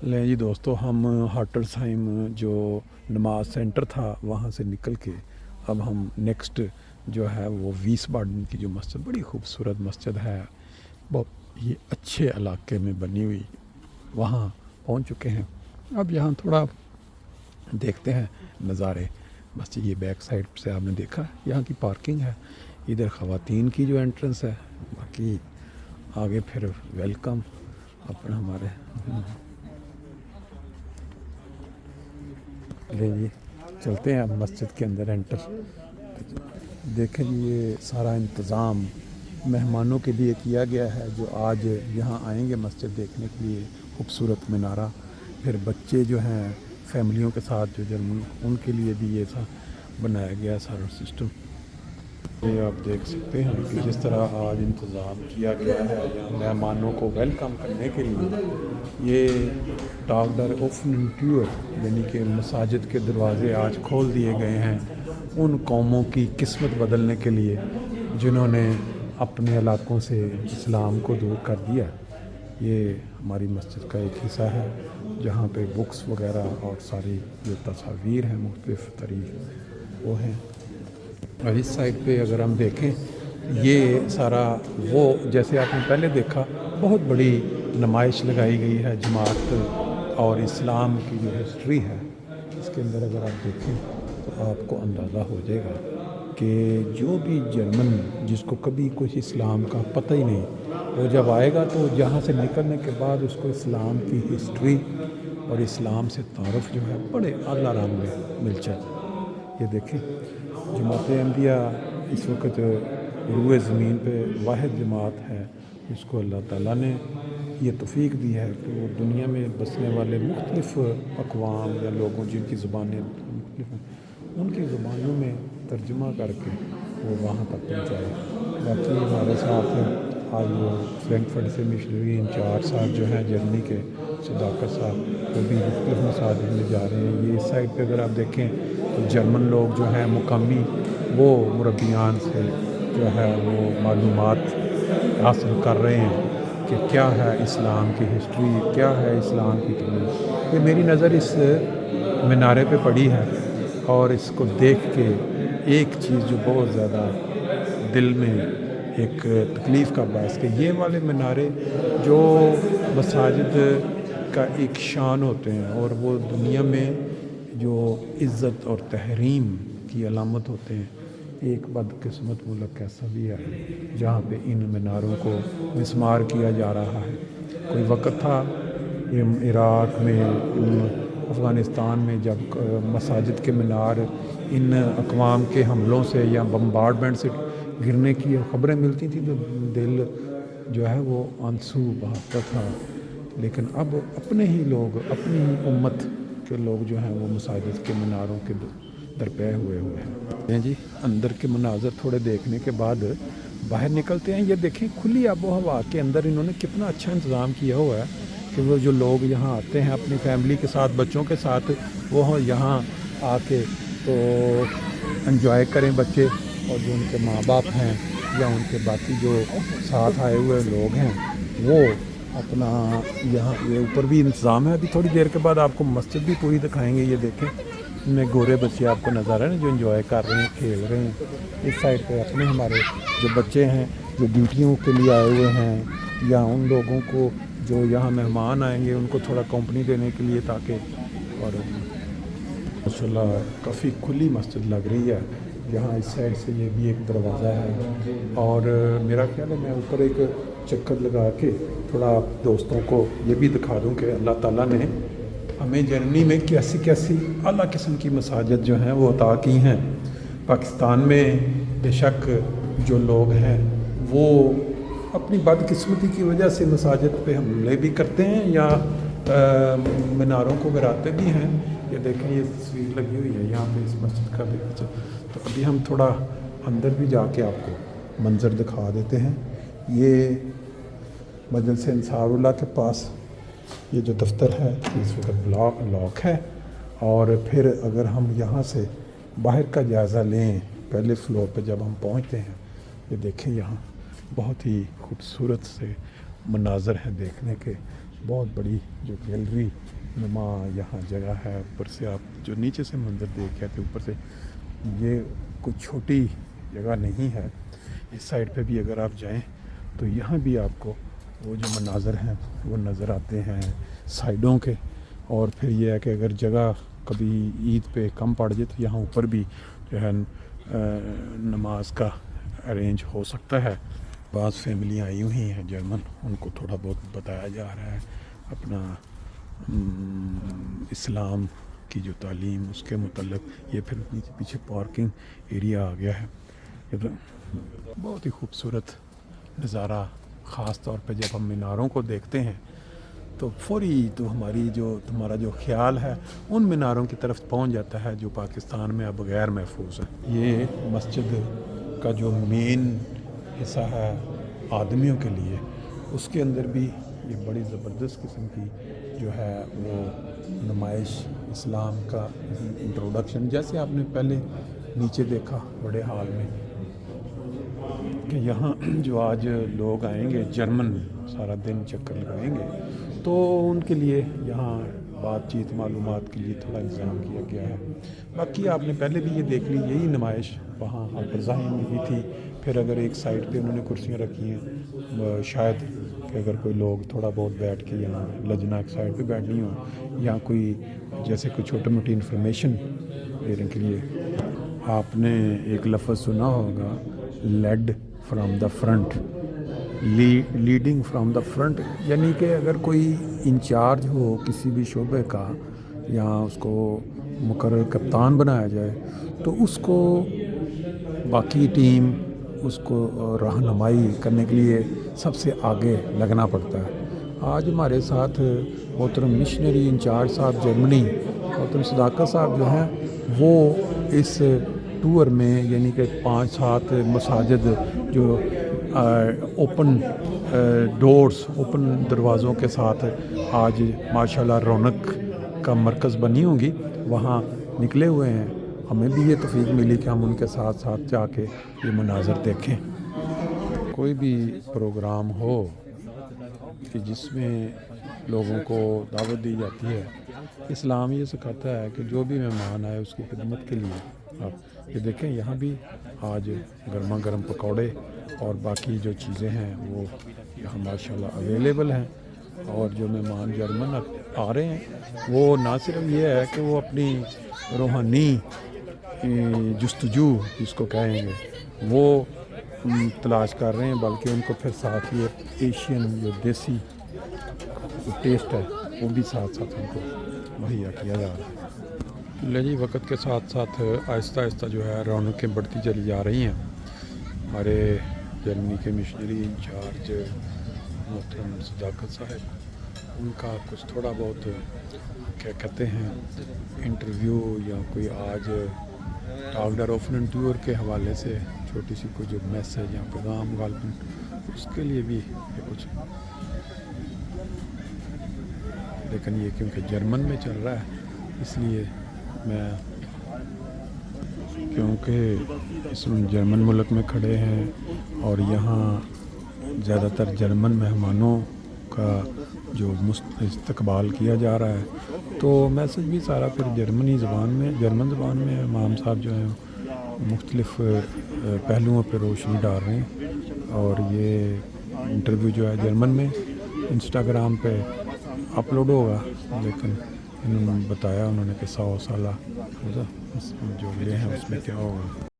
لیں جی دوستو، ہم ہارٹرسہائم جو نماز سینٹر تھا وہاں سے نکل کے اب ہم نیکسٹ جو ہے وہ ویسباڈن کی جو مسجد، بڑی خوبصورت مسجد ہے، بہت ہی اچھے علاقے میں بنی ہوئی، وہاں پہنچ چکے ہیں۔ اب یہاں تھوڑا دیکھتے ہیں نظارے۔ بس یہ بیک سائڈ سے آپ نے دیکھا یہاں کی پارکنگ ہے، ادھر خواتین کی جو انٹرنس ہے، باقی آگے پھر ویلکم اپنا ہمارے لے جی چلتے ہیں اب مسجد کے اندر انٹر۔ دیکھیں جی یہ سارا انتظام مہمانوں کے لیے کیا گیا ہے جو آج یہاں آئیں گے مسجد دیکھنے کے لیے۔ خوبصورت منارہ، پھر بچے جو ہیں فیملیوں کے ساتھ جو جرمن، ان کے لیے بھی یہ بنایا گیا سارا سسٹم۔ یہ آپ دیکھ سکتے ہیں کہ جس طرح آج انتظام کیا گیا ہے مہمانوں کو ویلکم کرنے کے لیے۔ یہ ڈاک در اوپن ٹور، یعنی کہ مساجد کے دروازے آج کھول دیے گئے ہیں ان قوموں کی قسمت بدلنے کے لیے جنہوں نے اپنے علاقوں سے اسلام کو دور کر دیا۔ یہ ہماری مسجد کا ایک حصہ ہے جہاں پہ بکس وغیرہ اور ساری جو تصاویر ہیں مختلف طریق وہ ہیں۔ اور اس سائڈ پہ اگر ہم دیکھیں یہ سارا وہ جیسے آپ نے پہلے دیکھا بہت بڑی نمائش لگائی گئی ہے جماعت اور اسلام کی جو ہسٹری ہے، اس کے اندر اگر آپ دیکھیں تو آپ کو اندازہ ہو جائے گا کہ جو بھی جرمن جس کو کبھی کچھ اسلام کا پتہ ہی نہیں، وہ جب آئے گا تو جہاں سے نکلنے کے بعد اس کو اسلام کی ہسٹری اور اسلام سے تعارف جو ہے بڑے اعلیٰ رنگ میں مل جائے۔ یہ دیکھیں جماعت احمدیہ اس وقت روئے زمین پہ واحد جماعت ہے جس کو اللہ تعالیٰ نے یہ توفیق دی ہے کہ وہ دنیا میں بسنے والے مختلف اقوام یا لوگوں جن کی زبانیں مختلف ہیں ان کی زبانوں میں ترجمہ کر کے وہ وہاں تک پہنچائے۔ باقی ہمارے ساتھ آج وہ فرینکفرٹ سے مشنری انچارج صاحب جو ہیں جرمنی کے، صداقت صاحب، وہ بھی مختلف مساجد میں جا رہے ہیں۔ یہ اس سائڈ پہ اگر آپ دیکھیں تو جرمن لوگ جو ہیں مقامی وہ مربیان سے جو ہے وہ معلومات حاصل کر رہے ہیں کہ کیا ہے اسلام کی ہسٹری، کیا ہے اسلام کی تاریخ۔ یہ میری نظر اس مینارے پہ پڑی ہے اور اس کو دیکھ کے ایک چیز جو بہت زیادہ دل میں ایک تکلیف کا باعث کہ یہ والے مینارے جو مساجد کا ایک شان ہوتے ہیں اور وہ دنیا میں جو عزت اور تحریم کی علامت ہوتے ہیں، ایک بدقسمت ملک ایسا بھی ہے جہاں پہ ان میناروں کو مسمار کیا جا رہا ہے۔ کوئی وقت تھا عراق میں، افغانستان میں جب مساجد کے مینار ان اقوام کے حملوں سے یا بمبارڈمنٹ سے گرنے کی خبریں ملتی تھیں تو دل جو ہے وہ آنسو بہاتا تھا، لیکن اب اپنے ہی لوگ، اپنی ہی امت کے لوگ جو ہیں وہ مساجد کے میناروں کے درپے ہوئے ہیں۔ جی اندر کے مناظر تھوڑے دیکھنے کے بعد باہر نکلتے ہیں۔ یہ دیکھیں کھلی آب و ہوا کے اندر انہوں نے کتنا اچھا انتظام کیا ہوا ہے کہ وہ جو لوگ یہاں آتے ہیں اپنی فیملی کے ساتھ، بچوں کے ساتھ، وہ یہاں آ کے تو انجوائے کریں بچے، اور جو ان کے ماں باپ ہیں یا ان کے باقی جو ساتھ آئے ہوئے لوگ ہیں وہ اپنا یہاں، یہ اوپر بھی انتظام ہے۔ ابھی تھوڑی دیر کے بعد آپ کو مسجد بھی پوری دکھائیں گے۔ یہ دیکھیں ان میں گورے بچے آپ کو نظر آ رہے ہیں جو انجوائے کر رہے ہیں، کھیل رہے ہیں۔ اس سائڈ پہ اپنے ہمارے جو بچے ہیں جو ڈیوٹیوں کے لیے آئے ہوئے ہیں یا ان لوگوں کو جو یہاں مہمان آئیں گے ان کو تھوڑا کمپنی دینے کے لیے، تاکہ اور ماشاءاللہ کافی کھلی مسجد لگ رہی ہے۔ یہاں اس سائڈ سے یہ بھی ایک دروازہ ہے اور میرا خیال ہے میں اوپر ایک چکر لگا کے تھوڑا دوستوں کو یہ بھی دکھا دوں کہ اللہ تعالیٰ نے ہمیں جرمنی میں کیسی کیسی اعلیٰ قسم کی مساجد جو ہیں وہ عطا کی ہیں۔ پاکستان میں بے شک جو لوگ ہیں وہ اپنی بدقسمتی کی وجہ سے مساجد پہ حملے بھی کرتے ہیں یا میناروں کو گراتے بھی ہیں۔ یہ دیکھیں یہ تصویر لگی ہوئی ہے یہاں پہ اس مسجد کا بھی۔ تو ابھی ہم تھوڑا اندر بھی جا کے آپ کو منظر دکھا دیتے ہیں۔ یہ مجلس انصار اللہ کے پاس یہ جو دفتر ہے اس وقت لاک ہے، اور پھر اگر ہم یہاں سے باہر کا جائزہ لیں پہلے فلور پہ جب ہم پہنچتے ہیں، یہ دیکھیں یہاں بہت ہی خوبصورت سے مناظر ہیں دیکھنے کے۔ بہت بڑی جو گیلری نما یہاں جگہ ہے. اوپر سے آپ جو نیچے سے منظر دیکھ رہے تھے اوپر سے, یہ کوئی چھوٹی جگہ نہیں ہے. اس سائڈ پہ بھی اگر آپ جائیں تو یہاں بھی آپ کو وہ جو مناظر ہیں وہ نظر آتے ہیں سائڈوں کے. اور پھر یہ ہے کہ اگر جگہ کبھی عید پہ کم پڑ جائے تو یہاں اوپر بھی جو ہے نماز کا ارینج ہو سکتا ہے. بعض فیملیاں آئی ہوئی ہیں جرمن, ان کو تھوڑا بہت بتایا جا رہا ہے اپنا اسلام کی جو تعلیم اس کے متعلق. یہ پھر نیچے پیچھے پارکنگ ایریا آ گیا ہے. بہت ہی خوبصورت نظارہ, خاص طور پہ جب ہم میناروں کو دیکھتے ہیں تو فوری تو ہمارا جو خیال ہے ان میناروں کی طرف پہنچ جاتا ہے جو پاکستان میں اب غیر محفوظ ہے. یہ مسجد کا جو مین حصہ ہے آدمیوں کے لیے, اس کے اندر بھی یہ بڑی زبردست قسم کی جو ہے وہ نمائش اسلام کا انٹروڈکشن, جیسے آپ نے پہلے نیچے دیکھا بڑے ہال میں کہ یہاں جو آج لوگ آئیں گے جرمن سارا دن چکر لگائیں گے تو ان کے لیے یہاں بات چیت معلومات کے لیے تھوڑا انتظام کیا گیا ہے. باقی آپ نے پہلے بھی یہ دیکھ لی, یہی نمائش وہاں حافظاہی میں بھی تھی. پھر اگر ایک سائڈ پہ انہوں نے کرسیاں رکھی ہیں شاید کہ اگر کوئی لوگ تھوڑا بہت بیٹھ کے یہاں لجنا ایک سائڈ پہ بیٹھنی ہو یا کوئی جیسے کوئی چھوٹی موٹی انفارمیشن دینے کے لیے. آپ نے ایک لفظ سنا ہوگا lead from the front, leading from the front, یعنی کہ اگر کوئی انچارج ہو کسی بھی شعبے کا یا اس کو مقرر کپتان بنایا جائے تو اس کو باقی ٹیم اس کو رہنمائی کرنے کے لیے سب سے آگے لگنا پڑتا ہے. آج ہمارے ساتھ محترم مشنری انچارج صاحب جرمنی محترم صداقت صاحب جو ہیں وہ اس ٹور میں یعنی کہ 5-7 مساجد جو اوپن ڈورز اوپن دروازوں کے ساتھ آج ماشاءاللہ رونق کا مرکز بنی ہوں گی وہاں نکلے ہوئے ہیں. ہمیں بھی یہ توفیق ملی کہ ہم ان کے ساتھ ساتھ جا کے یہ مناظر دیکھیں. کوئی بھی پروگرام ہو کہ جس میں لوگوں کو دعوت دی جاتی ہے, اسلام یہ سکھاتا ہے کہ جو بھی مہمان آئے اس کی خدمت کے لیے. آپ یہ دیکھیں یہاں بھی آج گرما گرم پکوڑے اور باقی جو چیزیں ہیں وہ یہاں ماشاءاللہ اویلیبل ہیں. اور جو مہمان جرمن آ رہے ہیں وہ نہ صرف یہ ہے کہ وہ اپنی روحانی جستجو جس کو کہیں گے وہ تلاش کر رہے ہیں, بلکہ ان کو پھر ساتھ یہ ایشین جو دیسی ٹیسٹ ہے وہ بھی ساتھ ساتھ ان کو مہیا کیا جا رہا ہے. لے جی وقت کے ساتھ ساتھ آہستہ آہستہ جو ہے رونقیں بڑھتی چلی جا رہی ہیں. ہمارے جرمنی کے مشنری انچارج محترم صداقت صاحب ان کا کچھ تھوڑا بہت کیا کہتے ہیں انٹرویو یا کوئی آج ٹاک در اوفنن ٹور کے حوالے سے چھوٹی سی کوئی جو میسج یا پیغام غالباً اس کے لیے بھی کچھ, لیکن یہ کیونکہ جرمن میں چل رہا ہے اس لیے میں کیونکہ اس جرمن ملک میں کھڑے ہیں اور یہاں زیادہ تر جرمن مہمانوں کا جو استقبال کیا جا رہا ہے تو میسج بھی سارا پھر جرمن زبان میں امام صاحب جو ہیں مختلف پہلوؤں پہ روشنی ڈال رہے ہیں. اور یہ انٹرویو جو ہے جرمن میں انسٹاگرام پہ اپلوڈ ہوگا, لیکن انہوں نے بتایا انہوں نے کہ 100 سالہ جو یہ ہیں اس میں کیا ہوگا.